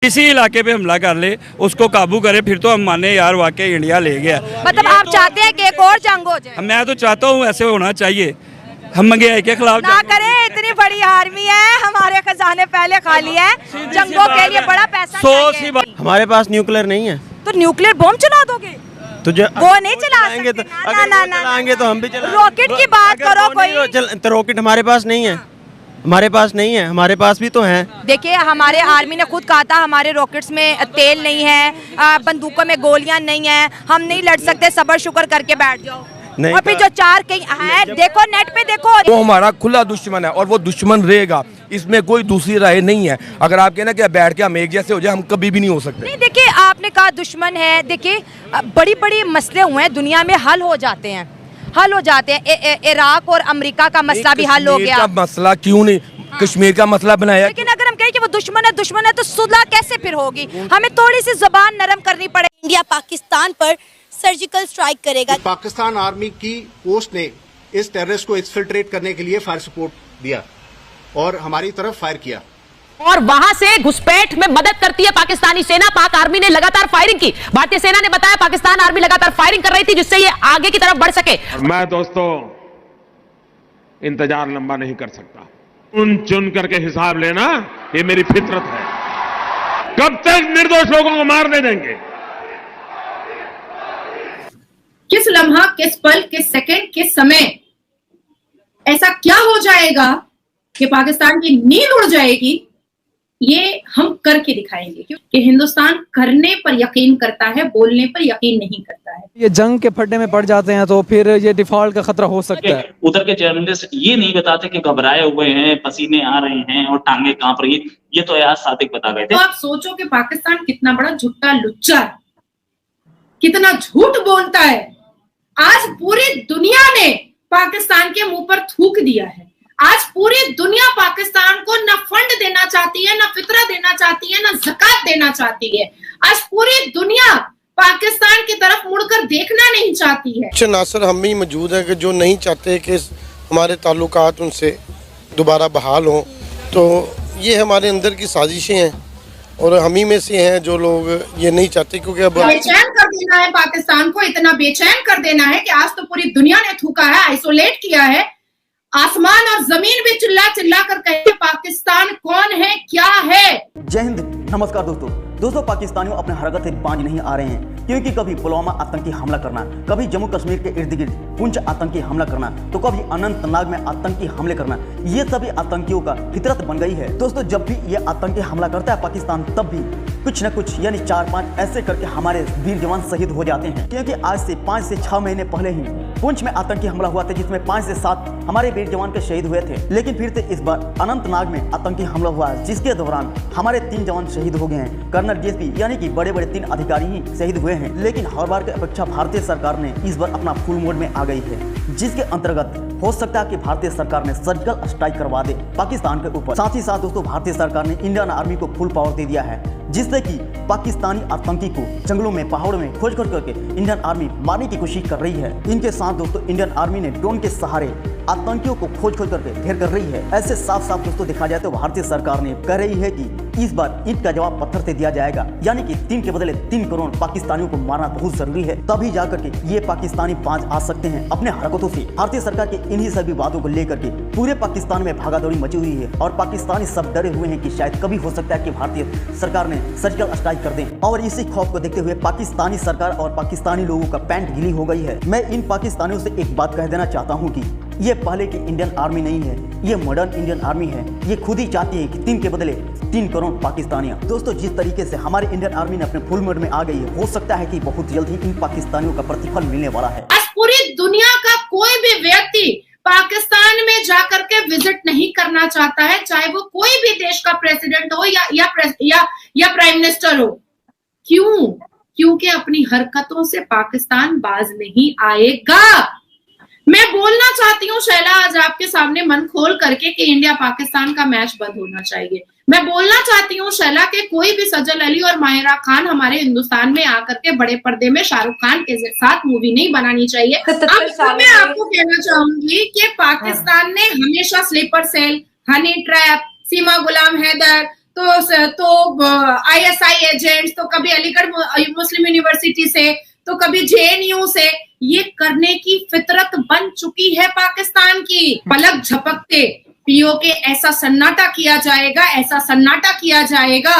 किसी इलाके पे हमला कर ले, उसको काबू करे, फिर तो हम माने यार वाकई इंडिया ले गया। मतलब आप चाहते हैं कि एक और जंग हो जाए? मैं तो चाहता हूँ ऐसे होना चाहिए। हम महंगाई के खिलाफ ना करें, इतनी बड़ी आर्मी है, हमारे खजाने पहले खाली है, जंगों के लिए बड़ा पैसा चाहिए। हमारे पास न्यूक्लियर नहीं है तो न्यूक्लियर बॉम्ब चला दोगे? तुझे वो नहीं चला चलाएंगे सकते। तो चलाएंगे तो हम भी चलाएंगे। रॉकेट की बात करो कोई। तो रॉकेट हमारे पास नहीं है, हमारे पास नहीं है, हमारे पास भी तो है। देखिए हमारे आर्मी ने खुद कहा था हमारे रॉकेट्स में तेल नहीं है, बंदूकों में गोलियां नहीं है, हम नहीं लड़ सकते, सब्र शुक्र करके बैठ जाओ। और फिर जो चार कहीं है, देखो नेट पे देखो, वो हमारा खुला दुश्मन है और वो दुश्मन रहेगा, इसमें कोई दूसरी राय नहीं है। अगर आप कहना कि बैठ के हम एक जैसे हो जाए, हम कभी भी नहीं हो सकते। नहीं देखिए आपने कहा दुश्मन है, देखिए बड़ी बड़ी मसले हुए हैं दुनिया में, हल हो जाते हैं, हल हो जाते हैं। इराक और अमेरिका का मसला भी हल हो गया। मसला क्यों नहीं कश्मीर का मसला बनाया? लेकिन अगर हम कहें कि वो दुश्मन है तो सुलह कैसे फिर होगी? हमें थोड़ी सी जबान नरम करनी पड़ेगी। इंडिया पाकिस्तान पर सर्जिकल स्ट्राइक करेगा। पाकिस्तान आर्मी की पोस्ट ने इस टेररिस्ट को एक्सफिल्ट्रेट करने के लिए फायर सपोर्ट दिया और हमारी तरफ फायर किया और वहां से घुसपैठ में मदद करती है पाकिस्तानी सेना। पाक आर्मी ने लगातार फायरिंग की। भारतीय सेना ने बताया पाकिस्तान आर्मी लगातार फायरिंग कर रही थी जिससे ये आगे की तरफ बढ़ सके। मैं दोस्तों इंतजार लंबा नहीं कर सकता। चुन चुन करके हिसाब लेना ये मेरी फितरत है। कब तक निर्दोष लोगों को मारने देंगे? किस लम्हा, किस पल, किस सेकंड, किस समय ऐसा क्या हो जाएगा कि पाकिस्तान की नींद उड़ जाएगी, ये हम करके दिखाएंगे। क्योंकि हिंदुस्तान करने पर यकीन करता है, बोलने पर यकीन नहीं करता है। ये जंग के फड्डे में पड़ जाते हैं तो फिर ये डिफॉल्ट का खतरा हो सकता है। उधर के जर्नलिस्ट ये नहीं बताते कि घबराए हुए हैं, पसीने आ रहे हैं और टांगे कांप रही है। ये तो यार सादिक बता गए थे। तो आप सोचो कि पाकिस्तान कितना बड़ा झुट्टा लुच्चा है, कितना झूठ बोलता है। आज पूरी दुनिया ने पाकिस्तान के मुंह पर थूक दिया है। आज पूरी दुनिया पाकिस्तान को न फंड देना चाहती है, न फितरा देना चाहती है, न ज़कात देना चाहती है। आज पूरी दुनिया पाकिस्तान की तरफ मुड़कर देखना नहीं चाहती है। कुछ नासर हम भी मौजूद हैं कि जो नहीं चाहते कि हमारे ताल्लुकात उनसे दोबारा बहाल हों। तो ये हमारे अंदर की साजिशें हैं और हम ही में से हैं जो लोग ये नहीं चाहते। क्योंकि अब बेचैन कर देना है पाकिस्तान को, इतना बेचैन कर देना है कि आज तो पूरी दुनिया ने थूका है, आइसोलेट किया है। आसमान और जमीन भी चिल्ला चिल्ला कर कहे पाकिस्तान कौन है, क्या है। जय हिंद, नमस्कार दोस्तों पाकिस्तानियों अपने हरकत से बांझ नहीं आ रहे हैं। क्योंकि कभी पुलवामा आतंकी हमला करना, कभी जम्मू कश्मीर के इर्द गिर्द पुंछ आतंकी हमला करना, तो कभी अनंतनाग में आतंकी हमले करना, ये सभी आतंकियों का फितरत बन गई है। दोस्तों जब भी ये आतंकी हमला करता है पाकिस्तान, तब भी कुछ न कुछ यानी 4-5 ऐसे करके हमारे वीर जवान शहीद हो जाते हैं। क्योंकि आज से 5 से 6 महीने पहले ही पुंछ में आतंकी हमला हुआ था जिसमें 5 से 7 हमारे वीर जवान के शहीद हुए थे। लेकिन फिर से इस बार अनंतनाग में आतंकी हमला हुआ जिसके दौरान हमारे 3 जवान शहीद हो गए हैं। कर्नल डीएसपी यानी कि बड़े बड़े 3 अधिकारी ही शहीद हुए हैं। लेकिन हर बार की अपेक्षा भारतीय सरकार ने इस बार अपना फुल मोड में आ गई है, जिसके अंतर्गत हो सकता है कि भारतीय सरकार ने सर्जिकल स्ट्राइक करवा दे पाकिस्तान के ऊपर। साथ ही साथ दोस्तों भारतीय सरकार ने इंडियन आर्मी को फुल पावर दे दिया है, जिससे कि पाकिस्तानी आतंकी को जंगलों में, पहाड़ों में खोज करके इंडियन आर्मी मारने की कोशिश कर रही है। इनके साथ दोस्तों इंडियन आर्मी ने ड्रोन के सहारे आतंकियों को खोज करके ढेर कर रही है। ऐसे साफ साफ दोस्तों देखा जाए तो भारतीय सरकार ने कह रही है कि इस बार ईंट का जवाब पत्थर से दिया जाएगा, यानी कि 3 के बदले 3 करोड़ पाकिस्तानियों को मारना बहुत जरूरी है। तभी जाकर के ये पाकिस्तानी बाज आ सकते हैं अपने हरकतों से। भारतीय सरकार के इन्हीं सभी बातों को लेकर के पूरे पाकिस्तान में भागादौड़ी मची हुई है और पाकिस्तानी सब डरे हुए हैं कि शायद कभी हो सकता है कि भारतीय सरकार ने सर्जिकल स्ट्राइक कर दें। और इसी खौफ को देखते हुए पाकिस्तानी सरकार और पाकिस्तानी लोगों का पैंट गीली हो गई है। मैं इन पाकिस्तानियों से एक बात कह देना चाहता हूँ कि ये पहले की इंडियन आर्मी नहीं है, ये मॉडर्न इंडियन आर्मी है। ये खुद ही चाहती है कि 3 के बदले 3 करोड़ पाकिस्तानियां। दोस्तों जिस तरीके से हमारी इंडियन आर्मी ने अपने फुल मोड में आ गई है, हो सकता है कि बहुत जल्द ही इन पाकिस्तानियों का प्रतिफल मिलने वाला है। आज पूरी दुनिया का कोई भी व्यक्ति पाकिस्तान में जाकर के विजिट नहीं करना चाहता है, चाहे वो कोई भी देश का प्रेसिडेंट हो या प्राइम मिनिस्टर हो। क्यों? क्योंकि अपनी हरकतों से पाकिस्तान बाज नहीं आएगा। मैं बोलना चाहती हूँ शैला आज आपके सामने मन खोल करके कि इंडिया पाकिस्तान का मैच बंद होना चाहिए। मैं बोलना चाहती हूँ शैला के कोई भी सजल अली और माहिरा खान हमारे हिंदुस्तान में आकर के बड़े पर्दे में शाहरुख खान के साथ मूवी नहीं बनानी चाहिए। अब मैं आपको कहना चाहूंगी कि पाकिस्तान ने हमेशा स्लीपर सेल, हनी ट्रैप, सीमा गुलाम हैदर, तो ISI एजेंट्स, तो कभी अलीगढ़ मुस्लिम यूनिवर्सिटी से, तो कभी JNU से। ये करने की फितरत बन चुकी है पाकिस्तान की। पलक झपकते POK ऐसा सन्नाटा किया जाएगा, ऐसा सन्नाटा किया जाएगा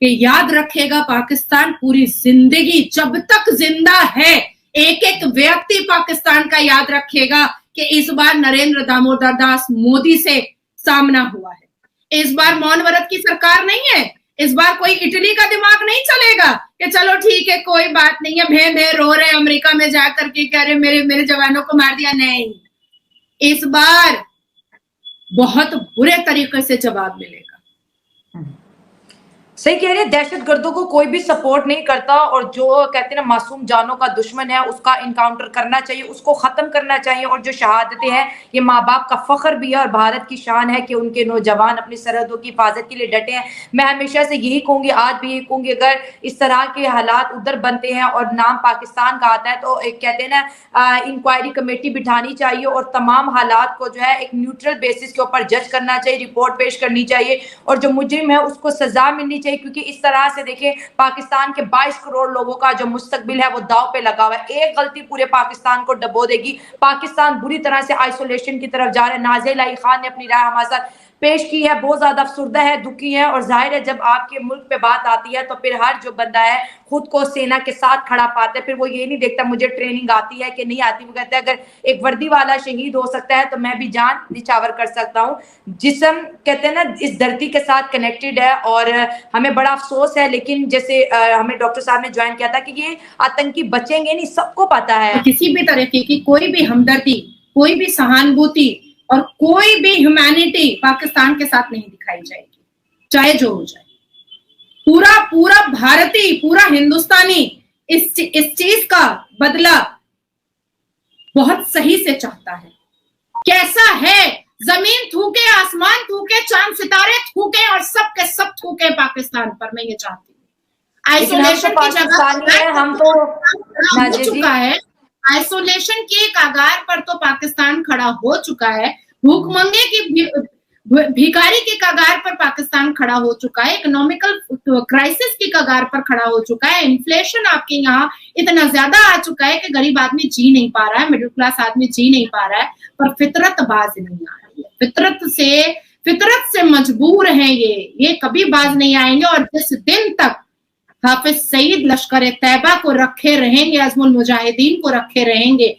कि याद रखेगा पाकिस्तान पूरी जिंदगी, जब तक जिंदा है एक एक व्यक्ति पाकिस्तान का याद रखेगा कि इस बार नरेंद्र दामोदर दास मोदी से सामना हुआ है। इस बार मौन व्रत की सरकार नहीं है। इस बार कोई इटली का दिमाग नहीं चलेगा कि चलो ठीक है कोई बात नहीं है, भे भे रो रहे अमेरिका में जाकर के कह रहे मेरे जवानों को मार दिया। नहीं, इस बार बहुत बुरे तरीके से जवाब मिलेगा। सही कह रही है, दहशतगर्दों को कोई भी सपोर्ट नहीं करता, और जो कहते हैं ना मासूम जानों का दुश्मन है उसका इनकाउंटर करना चाहिए, उसको खत्म करना चाहिए। और जो शहादतें हैं ये माँ बाप का फख्र भी है और भारत की शान है कि उनके नौजवान अपनी सरहदों की हिफाजत के लिए डटे हैं। मैं हमेशा से यही कहूंगी, आज भी यही कहूंगी, अगर इस तरह के हालात उधर बनते हैं और नाम पाकिस्तान का आता है तो एक कहते हैं ना इंक्वायरी कमेटी बिठानी चाहिए और तमाम हालात को जो है एक न्यूट्रल बेसिस के ऊपर जज करना चाहिए, रिपोर्ट पेश करनी चाहिए, और जो मुजरिम है उसको सजा मिलनी चाहिए। क्योंकि इस तरह से देखें पाकिस्तान के 22 करोड़ लोगों का जो मुस्तकबिल है वो दाव पे लगा हुआ है। एक गलती पूरे पाकिस्तान को डबो देगी। पाकिस्तान बुरी तरह से आइसोलेशन की तरफ जा रहा है। नाज़िया इलाही खान ने अपनी राय हमारे साथ पेश की है, बहुत ज्यादा अफसुर्दा है, दुखी है, और जाहिर है जब आपके मुल्क पे बात आती है तो फिर हर जो बंदा है खुद को सेना के साथ खड़ा पाता है। फिर वो ये नहीं देखता मुझे ट्रेनिंग आती है कि नहीं आती, वो कहता है अगर एक वर्दी वाला शहीद हो सकता है तो मैं भी जान निछावर कर सकता हूँ। जिस्म कहते हैं ना इस धरती के साथ कनेक्टेड है, और हमें बड़ा अफसोस है, लेकिन जैसे हमें डॉक्टर साहब ने ज्वाइन किया था कि ये आतंकी बचेंगे नहीं, सबको पता है। किसी भी तरीके की कोई भी हमदर्दी, कोई भी सहानुभूति और कोई भी ह्यूमैनिटी पाकिस्तान के साथ नहीं दिखाई जाएगी, चाहे जो हो जाए। पूरा भारतीय, पूरा हिंदुस्तानी इस चीज का बदला बहुत सही से चाहता है। कैसा है, जमीन थूके, आसमान थूके, चांद सितारे थूके और सब के सब थूके पाकिस्तान पर, मैं ये चाहती हूँ। आइसोलेशन की जगह हम तो हो चुका है, आइसोलेशन के कगार पर तो पाकिस्तान खड़ा हो चुका है। भूखमंगे की भिखारी के कगार पर पाकिस्तान खड़ा हो चुका है। इकोनॉमिकल क्राइसिस की कगार पर खड़ा हो चुका है। इन्फ्लेशन आपके यहाँ इतना ज्यादा आ चुका है कि गरीब आदमी जी नहीं पा रहा है, मिडिल क्लास आदमी जी नहीं पा रहा है, पर फितरत बाज नहीं आ रही है। फितरत से मजबूर हैं ये कभी बाज नहीं आएंगे। और जिस दिन तक हाफिज सईद लश्कर तैयबा को रखे रहेंगे, अज़मुल मुजाहिदीन को रखे रहेंगे,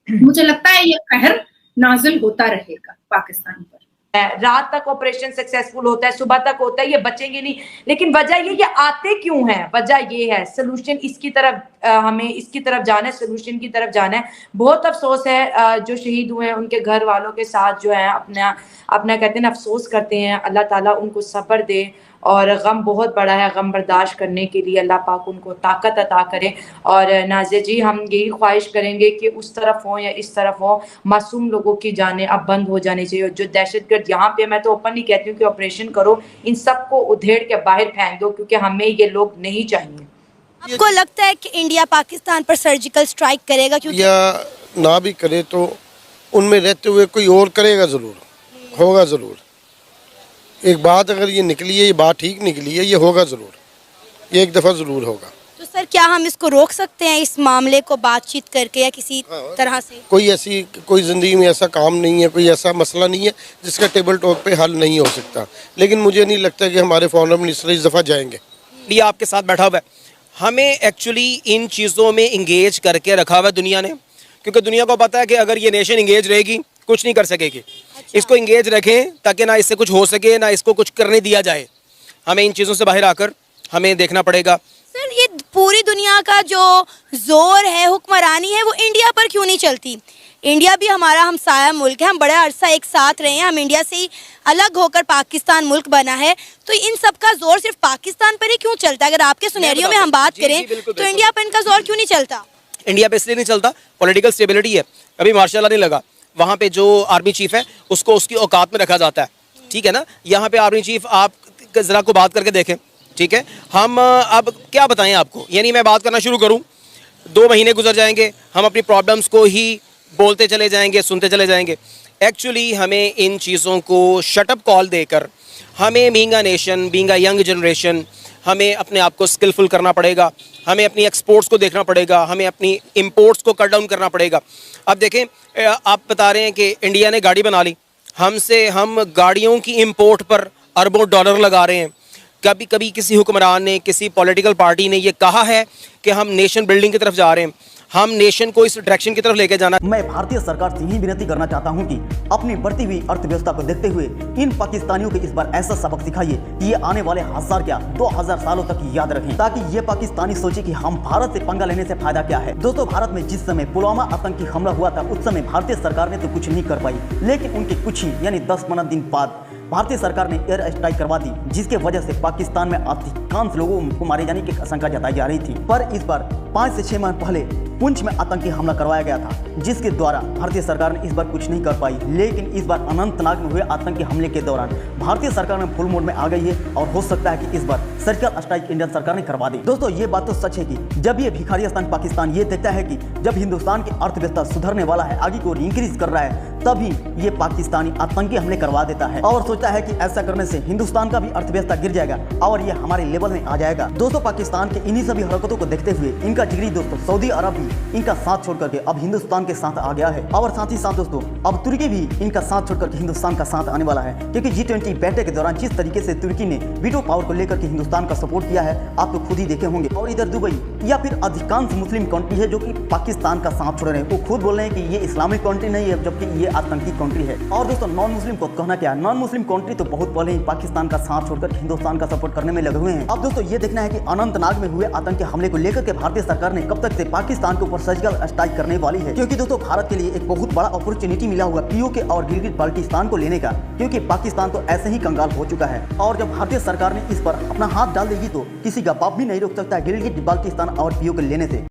मुझे लगता है ये कहर नाजिल होता रहेगा पाकिस्तान पर। रात तक ऑपरेशन सक्सेसफुल होता है, सुबह तक होता है, ये बचेंगे नहीं। लेकिन वजह ये आते क्यों हैं, वजह ये है सोल्यूशन इसकी तरफ, हमें इसकी तरफ जाना है, सोल्यूशन की तरफ जाना है। बहुत अफसोस है जो शहीद हुए हैं उनके घर वालों के साथ जो है अपना कहते हैं ना अफसोस करते हैं। अल्लाह ताला उनको सब्र दे, और गम बहुत बड़ा है, गम बर्दाश्त करने के लिए अल्लाह पाक उनको ताकत अता करे। और नाज़िया जी हम यही ख्वाहिश करेंगे कि उस तरफ हो या इस तरफ हो, मासूम लोगों की जानें अब बंद हो जानी चाहिए। जो दहशतगर्द यहाँ पे, मैं तो ओपनली कहती हूँ कि ऑपरेशन करो, इन सबको उधेड़ के बाहर फेंक दो, क्योंकि हमें ये लोग नहीं चाहिए। आपको लगता है कि इंडिया पाकिस्तान पर सर्जिकल स्ट्राइक करेगा? क्योंकि या ना भी करे तो उनमें रहते हुए कोई और करेगा, ज़रूर होगा, ज़रूर। एक बात अगर ये निकली है, ये बात ठीक निकली है, ये होगा ज़रूर, ये एक दफ़ा ज़रूर होगा। तो सर क्या हम इसको रोक सकते हैं, इस मामले को बातचीत करके या किसी तरह से? कोई ज़िंदगी में ऐसा काम नहीं है, कोई ऐसा मसला नहीं है जिसका टेबल टॉक पे हल नहीं हो सकता। लेकिन मुझे नहीं लगता कि हमारे फॉरेन मिनिस्टर इस दफ़ा जाएंगे। ये आपके साथ बैठा हुआ है, हमें एक्चुअली इन चीज़ों में इंगेज करके रखा हुआ है दुनिया ने, क्योंकि दुनिया को पता है कि अगर ये नेशन इंगेज रहेगी कुछ नहीं कर सकेगी। इसको इंगेज रखें ताकि ना इससे कुछ हो सके, ना इसको कुछ करने दिया जाए। हमें इन चीज़ों से बाहर आकर हमें देखना पड़ेगा। सर ये पूरी दुनिया का जो जोर है, हुक्मरानी है, वो इंडिया पर क्यों नहीं चलती? इंडिया भी हमारा हमसाया मुल्क है, हम बड़ा अरसा एक साथ रहे हैं, हम इंडिया से ही अलग होकर पाकिस्तान मुल्क बना है, तो इन सब का जोर सिर्फ पाकिस्तान पर ही क्यों चलता है? अगर आपके सिनेरियो में हम बात करें तो इंडिया पर इनका जोर क्यों नहीं चलता? इंडिया पे इसलिए नहीं चलता, पॉलिटिकल स्टेबिलिटी है। अभी मार्शल लॉ नहीं लगा, वहाँ पे जो आर्मी चीफ है उसको उसकी औकात में रखा जाता है, ठीक है ना। यहाँ पे आर्मी चीफ आप ज़रा को बात करके देखें, ठीक है। हम अब क्या बताएं आपको, यानी मैं बात करना शुरू करूँ 2 महीने गुजर जाएंगे, हम अपनी प्रॉब्लम्स को ही बोलते चले जाएंगे, सुनते चले जाएंगे। एक्चुअली हमें इन चीज़ों को शटअप कॉल देकर हमें being a nation, being a young generation, हमें अपने आप को स्किलफुल करना पड़ेगा, हमें अपनी एक्सपोर्ट्स को देखना पड़ेगा, हमें अपनी इंपोर्ट्स को कट डाउन करना पड़ेगा। अब देखें, आप बता रहे हैं कि इंडिया ने गाड़ी बना ली, हम गाड़ियों की इंपोर्ट पर अरबों डॉलर लगा रहे हैं। कभी कभी किसी हुक्मरान ने, किसी पॉलिटिकल पार्टी ने ये कहा है कि हम नेशन बिल्डिंग की तरफ जा रहे हैं, हम नेशन को इस डायरेक्शन की तरफ लेके जाना। मैं भारतीय सरकार से यही विनती करना चाहता हूं कि अपनी बढ़ती हुई अर्थव्यवस्था को देखते हुए इन पाकिस्तानियों को इस बार ऐसा सबक सिखाइए कि ये आने वाले 1000 क्या 2000 सालों तक याद रखें, ताकि ये पाकिस्तानी सोचे कि हम भारत से पंगा लेने से फायदा क्या है। दोस्तों, भारत में जिस समय पुलवामा आतंकी हमला हुआ था उस समय भारतीय सरकार ने तो कुछ नहीं कर पाई, लेकिन उनके कुछ ही यानी 10-15 दिन बाद भारतीय सरकार ने एयर स्ट्राइक करवा दी, जिसके वजह से पाकिस्तान में अधिकांश लोगों को मारे जाने की आशंका जताई जा रही थी। पर इस बार 5 से 6 माह पहले पुंछ में आतंकी हमला करवाया गया था, जिसके द्वारा भारतीय सरकार ने इस बार कुछ नहीं कर पाई। लेकिन इस बार अनंतनाग में हुए आतंकी हमले के दौरान भारतीय सरकार में फुल मोड में आ गई है और हो सकता है कि इस बार सर्जिकल स्ट्राइक इंडियन सरकार ने करवा दी। दोस्तों, ये बात तो सच है कि जब ये भिखारिस्तान पाकिस्तान ये देखता है कि जब हिंदुस्तान की अर्थव्यवस्था सुधरने वाला है, आगे को इंक्रीज कर रहा है, तभी ये पाकिस्तानी आतंकी हमले करवा देता है और सोचता है कि ऐसा करने से हिंदुस्तान का भी अर्थव्यवस्था गिर जाएगा और ये हमारे लेवल में आ जाएगा। दोस्तों, पाकिस्तान के इन्हीं सभी हरकतों को देखते हुए इनका जिगरी दोस्त सऊदी अरब भी इनका साथ छोड़ करके अब हिंदुस्तान के साथ आ गया है और साथ ही साथ दोस्तों अब तुर्की भी इनका साथ छोड़ करके हिंदुस्तान का साथ आने वाला है, क्योंकि G20 बैठक के दौरान जिस तरीके से तुर्की ने वीटो पावर को लेकर के हिंदुस्तान का सपोर्ट किया है, आप तो खुद ही देखे होंगे। और इधर दुबई या फिर अधिकांश मुस्लिम कंट्री है जो कि पाकिस्तान का साथ छोड़ रहे हैं, वो खुद बोल रहे हैं कि ये इस्लामिक कंट्री नहीं है, जबकि ये आतंकी कंट्री है। और दोस्तों, नॉन मुस्लिम को कहना क्या, नॉन मुस्लिम कंट्री तो बहुत पहले ही पाकिस्तान का साथ छोड़कर हिंदुस्तान का सपोर्ट करने में लगे हुए हैं। अब दोस्तों, ये देखना है कि अनंतनाग में हुए आतंकी हमले को लेकर के भारतीय सरकार ने कब तक से पाकिस्तान के ऊपर सर्जिकल स्ट्राइक करने वाली है, क्योंकि दोस्तों भारत के लिए एक बहुत बड़ा अपॉर्चुनिटी मिला हुआ POK और गिलगित बाल्टिस्तान को लेने का, क्योंकि पाकिस्तान तो ऐसे ही कंगाल हो चुका है और जब भारतीय सरकार ने इस पर अपना हाथ डाल देगी तो किसी का बाप भी नहीं रोक सकता गिलगित बाल्टिस्तान और POK लेने से।